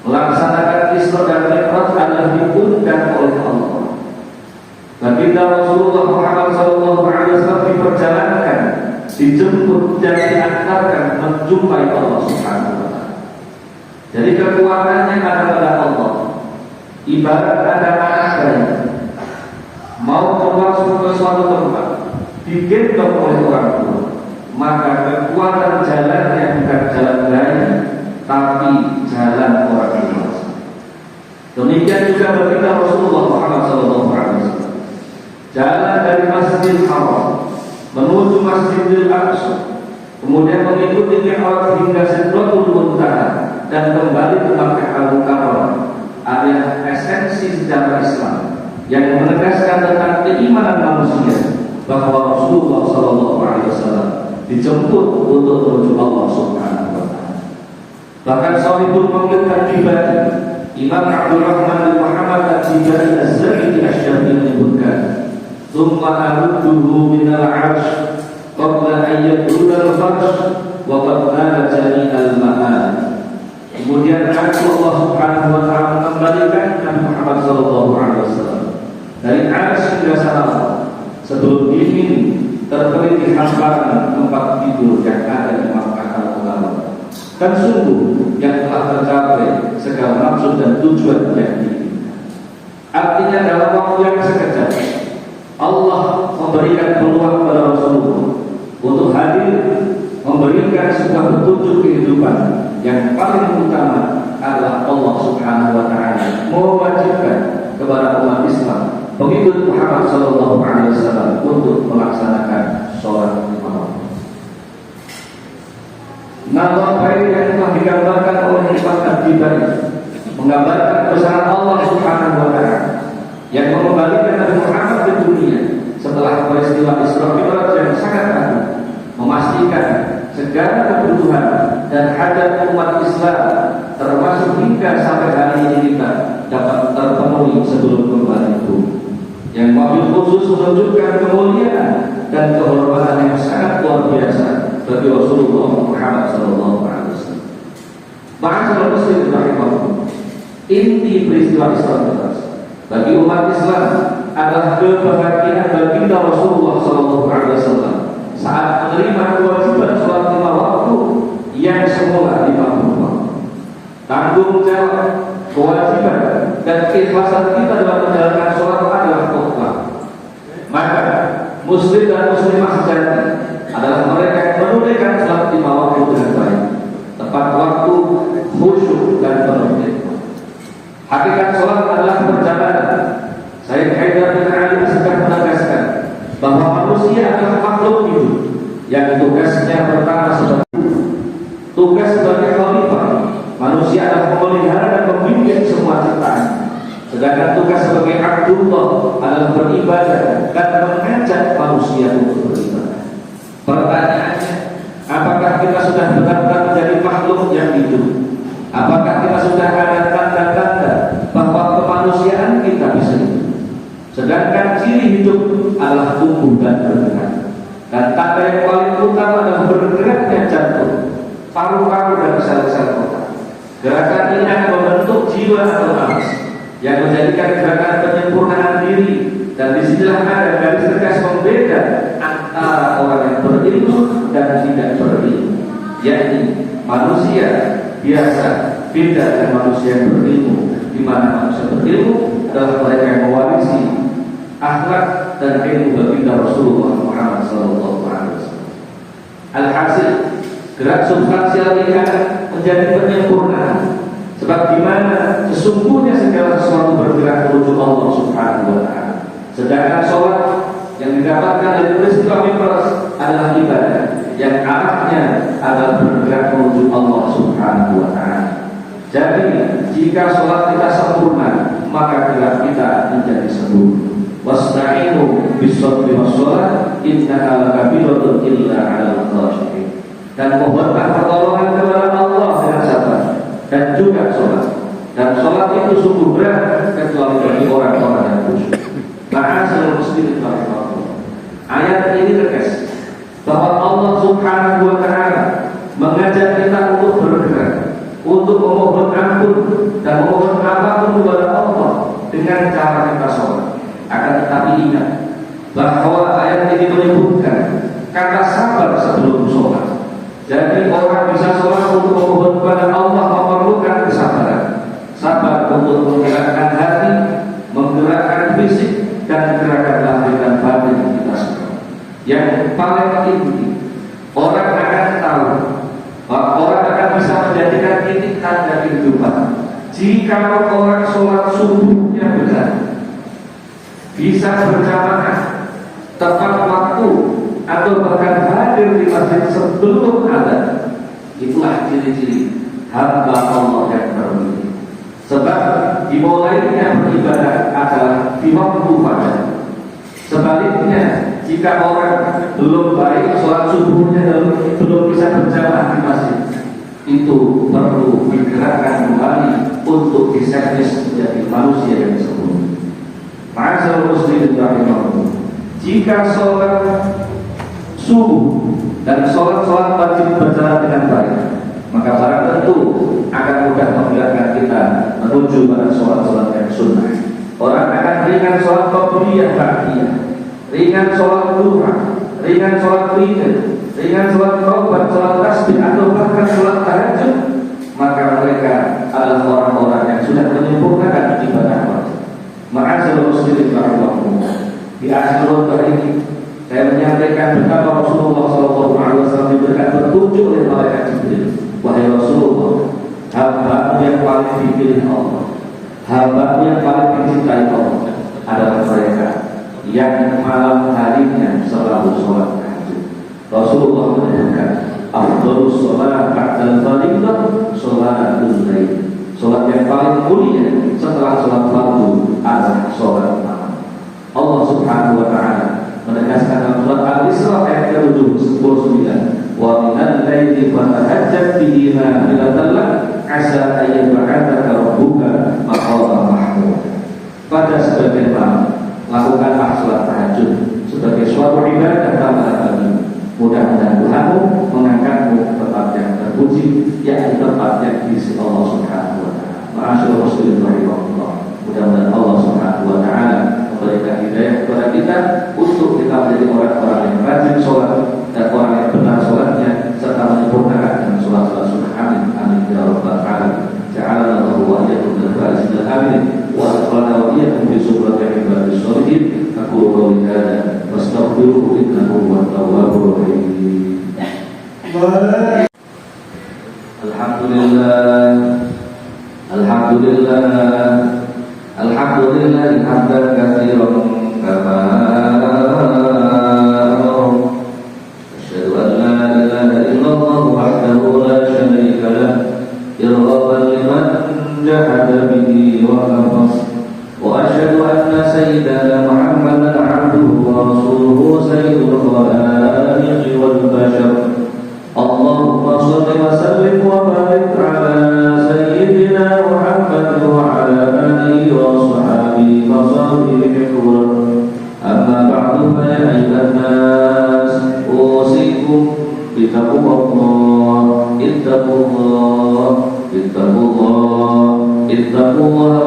melaksanakan Isra dan Mi'raj adalah diturunkan oleh dijemput dan diantarkan menjumpai Allah Subhanahu wa Ta'ala. Jadi kekuatannya ada pada Allah. Ibarat ada anak bayi mau keluar ke suatu tempat, digendong oleh orang tua, maka kekuatan jalannya bukan jalan bayi, tapi jalan orang dewasa. Demikian juga baginda Rasulullah Muhammad SAW. Jalan dari Masjidil Haram menuju Masjidil Aqsa, kemudian mengikuti Mi'raj hingga Sidratul Muntaha dan kembali ke Makkah Al-Mukarramah, adalah esensi sejarah Islam yang menegaskan tentang keimanan manusia bahwa Rasulullah SAW dijemput untuk menuju Allah Subhanahu wa Ta'ala. Bahkan Shahihul Maqlid Al-Jibari, Imam Abdul Rahman bin Muhammad Al-Jibari Az-Zabidi Asy-Syafi'i menyebutkan, "Tsumma arudduhu min al-'arsy qabla an yadkhula al-farsh wa qad nala jami'al ma'ad." Kemudian Allah Subhanahu wa Ta'ala mengembalikan Nabi Muhammad SAW dari arsy hingga sama sebelum dingin terpelihara hamparan tempat tidur yang ada di Makkah Al-Mukarramah. Dan sungguh yang telah tercapai segala maksud dan tujuan yang diinginkan. Artinya dalam waktu yang sekejap Allah memberikan peluang kepada Rasulullah untuk hadir, memberikan sebuah petunjuk kehidupan yang paling utama adalah Allah Subhanahu wa Ta'ala mewajibkan kepada umat Islam pengikut Muhammad SAW untuk melaksanakan sholat lima waktu. Nama baik yang telah digambarkan oleh Imam Al-Jibari menggambarkan kebesaran Allah Subhanahu wa Ta'ala yang mengembalikan Nabi Muhammad ke dunia setelah peristiwa Isra Mi'raj yang sangat agung, memastikan segala kebutuhan dan hajat umat Islam termasuk hingga sampai hari ini kita dapat terpenuhi sebelum kembali itu. Yang wabil khusus menunjukkan kemuliaan dan kehormatan yang sangat luar biasa bagi Rasulullah Muhammad SAW. Ma'asyiral muslimin rahimahullah, inti peristiwa Isra Mi'raj bagi umat Islam adalah kebahagiaan baginda Rasulullah SAW saat menerima kewajiban sholat lima waktu yang semula dimakmurkan. Tanggung jawab, kewajiban dan keikhlasan kita dalam menjalankan sholat adalah mutlak. Maka muslim dan muslimah sejati adalah mereka yang menunaikan sholat lima waktu dengan baik, tepat waktu, khusyuk dan penuh hikmah. Hakikat sholat adalah perjalanan. Sayyid Haidar bin Ali sedang menegaskan bahwa manusia adalah makhluk hidup yang tugasnya pertama tugas sebagai khalifah. Manusia adalah memelihara dan membimbing semua ciptaan, sedangkan tugas sebagai Abdullah adalah beribadah dan mengajak manusia untuk beribadah. Pertanyaannya, apakah kita sudah benar-benar menjadi makhluk yang hidup? Apakah kita sudah ada tanda-tanda bahwa kemanusiaan kita bisa hidup? Sedangkan ciri hidup adalah tumbuh dan bergerak. Dan tanda yang paling utama adalah bergeraknya jantung, paru-paru dan sel-sel otak. Gerakan ini akan membentuk jiwa atau nafas yang menjadikan gerakan penyempurnaan diri. Dan disinilah ada garis tegas pembeda antara orang yang berilmu dan tidak berilmu, yakni manusia biasa beda dengan manusia yang berilmu, di mana manusia berilmu adalah mereka yang mewarisi akhlak dan ilmu baginda Rasulullah Muhammad SAW. Alhasil, gerak substansial ini akan menjadi penyempurnaan. Sebab di mana sesungguhnya segala sesuatu bergerak menuju Allah Subhanahu wa Ta'ala. Sedangkan sholat yang didapatkan dari peristiwa Mi'raj adalah ibadah yang arahnya adalah bergerak menuju Allah Subhanahu wa Ta'ala. Jadi jika sholat kita sempurna, maka gerak kita menjadi sempurna. Wasta'inu bis-sabri was-shalah innaha lakabiratun illa 'alal khashi'in. Dan mohonlah pertolongan kepada Allah dengan sabar dan juga sholat. Dan sholat itu sungguh berat kecuali bagi orang-orang yang khusyuk. Ma'asyiral muslimin rahimahullah, ayat ini tegas bahwa Allah Subhanahu wa Ta'ala mengajak kita untuk bergerak, untuk memohon ampun dan memohon apapun kepada Allah dengan cara kita sholat. Akan tetapi ingat bahwa ayat ini menyebutkan kata sabar sebelum sholat. Jadi orang bisa sholat untuk memohon kepada Allah memerlukan kesabaran. Sabar untuk menggerakkan hati, menggerakkan fisik, dan menggerakkan lahir dan batin kita semua. Yang paling inti, orang akan tahu, orang akan bisa menjadikan titik tanda kehidupan jika orang sholat subuhnya benar, bisa berjamaah tepat waktu, atau bahkan hadir di masjid sebelum adzan. Itulah ciri-ciri hamba Allah yang terpilih. Sebab dimulainya beribadah adalah di waktu fajar. Sebaliknya, jika orang belum baik sholat subuhnya belum bisa berjamaah di masjid, itu perlu digerakkan kembali untuk diservis menjadi manusia yang sempurna. Ma'asyiral muslimin rahimahullah, jika sholat subuh dan sholat wajib berjalan dengan baik, maka barang tentu akan mudah menggerakkan kita menuju pada sholat yang sunnah. Orang akan ringan sholat qabliyah ba'diyah, ringan sholat duha, ringan sholat witir, ringan sholat taubat, sholat tasbih, atau bahkan sholat tahajud. Maka mereka adalah orang-orang yang sudah menyempurnakan ibadah wajib. Ma'asyiral muslimin rahimahullah, di akhir khutbah ini saya menyampaikan betapa Rasulullah SAW diberikan petunjuk oleh malaikat Jibril. Wahai Rasulullah, hamba yang paling dipilih Allah, hamba yang paling dicintai Allah adalah mereka yang malam harinya selalu sholat tahajud. Rasulullah menyebutkan, afdhalus sholat ba'dal fardhidah sholatul lail. Sholat yang paling mulia setelah sholat fardu adalah sholat malam. Allah Subhanahu wa Ta'ala menegaskan dalam surat Al-Isra ayat ke-79, wa minal laili fatahajjat bihi nafilatan lak asa an yab'athaka rabbuka maqaman mahmud. Pada sebagian malam lakukanlah sholat tahajud sebagai suatu ibadah tambahan bagi. Mudah-mudahan Tuhanmu mengangkatmu ke tempat yang terpuji, yakni tempat yang diisi Allah Subhanahu wa Ta'ala. Ma'asyiral muslimin rahimahullah, mudah-mudahan Allah Subhanahu wa Ta'ala memberikan hidayah kepada kita untuk kita menjadi orang-orang yang rajin sholat dan orang yang benar sholatnya, serta menyempurnakan dengan sholat-sholat sunnah. Amin amin ya rabbal alamin. Ja'alana Allahu wa iyyakum minal faizin amin. Wa adkhalana wa iyyakum fi zumratil ibadis sholihin. Aqulu qawli hadza wastaghfiruhu innahu huwat tawwabur rahim. Alhamdulillah hamdan katsiran kama asyhadu an la ilaha illallah wahdahu la syarika lah irghaban liman jahada bihi wa kafar wa asyhadu anna sayyidana Muhammadan 'abduhu wa rasuluhu sayyidul khalaiqi wal bashar. Allahumma shalli wa sallim wa barik ala sayyidina Muhammad wa ala alihi wa sahbihi wa sallim. Amma ba'du, ya ayyuhan nas, usikum bi taqwallah, ittaqullah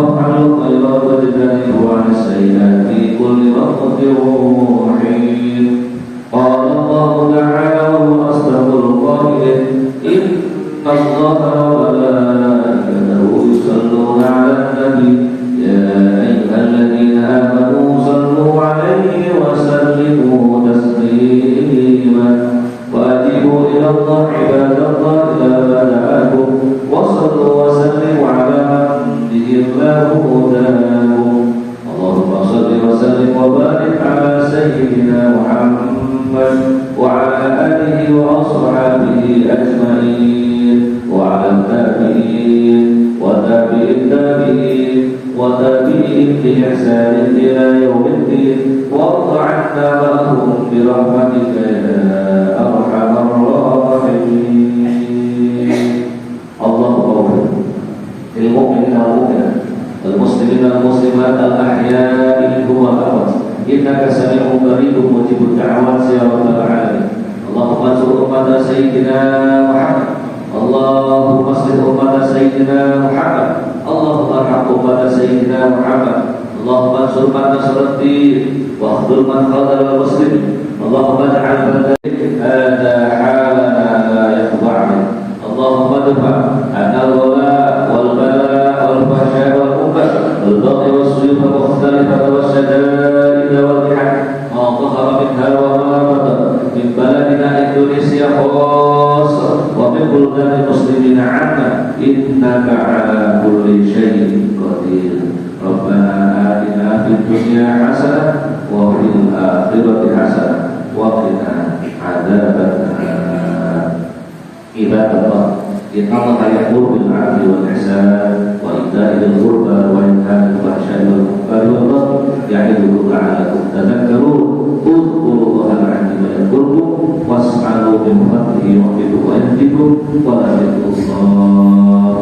waf'alul khayra wajtanibu 'anis sayyi'ati fi kulli waqtin wa hin. Qala Allah ta'ala wa asdaqul qa'ilin, inna Allaha wa malaikatahu yusalluna 'alan nabi ya ayyuhalladzina amanu sallu 'alaihi wa sallimu taslima wa ajibu ila Allah ibadallah ila ma da'akum wa sallu wa sallimu 'ala man bihillahu hudakum. Allahumma salli wa sallim wa barik 'ala sayyidina Muhammad وعلى آله وأصحابه أجمعين وعلى التابعين وتابعي التابعين وتابعين بإحسان إلى يوم الدين وارض عنا معهم برحمتك يا أرحم الراحمين. اللهم اغفر للمؤمنين والمؤمنات والمسلمين والمسلمات الأحياء منهم والأموات إنك سميع قريب مجيب الدعوات يا رب العالمين. اللهم انصر أمة سيدنا محمد، اللهم اصلح أمة سيدنا محمد، اللهم ارحم أمة سيدنا محمد، اللهم انصر من نصر الدين واخذل من خذل المسلمين. اللهم اجعل بلدك Indonesia khassa wa min buldanil muslimina 'amma innaka 'ala kulli syai'in qadir. Rabbana atina fid dunya hasanah wa fil akhirati hasanah wa qina adzabannar. Ibadallah, inna Allaha ya'muru bil 'adli wal ihsan wa ita'i dzil qurba wa yanha 'anil fahsya'i wal munkari wal baghi ya'idukum la'allakum tadhakkarun. Udhkurullaha al-'azima yadhkurkum was'alu min fadlihi yu'tikum wa yahdikum wa la yadhkurullah.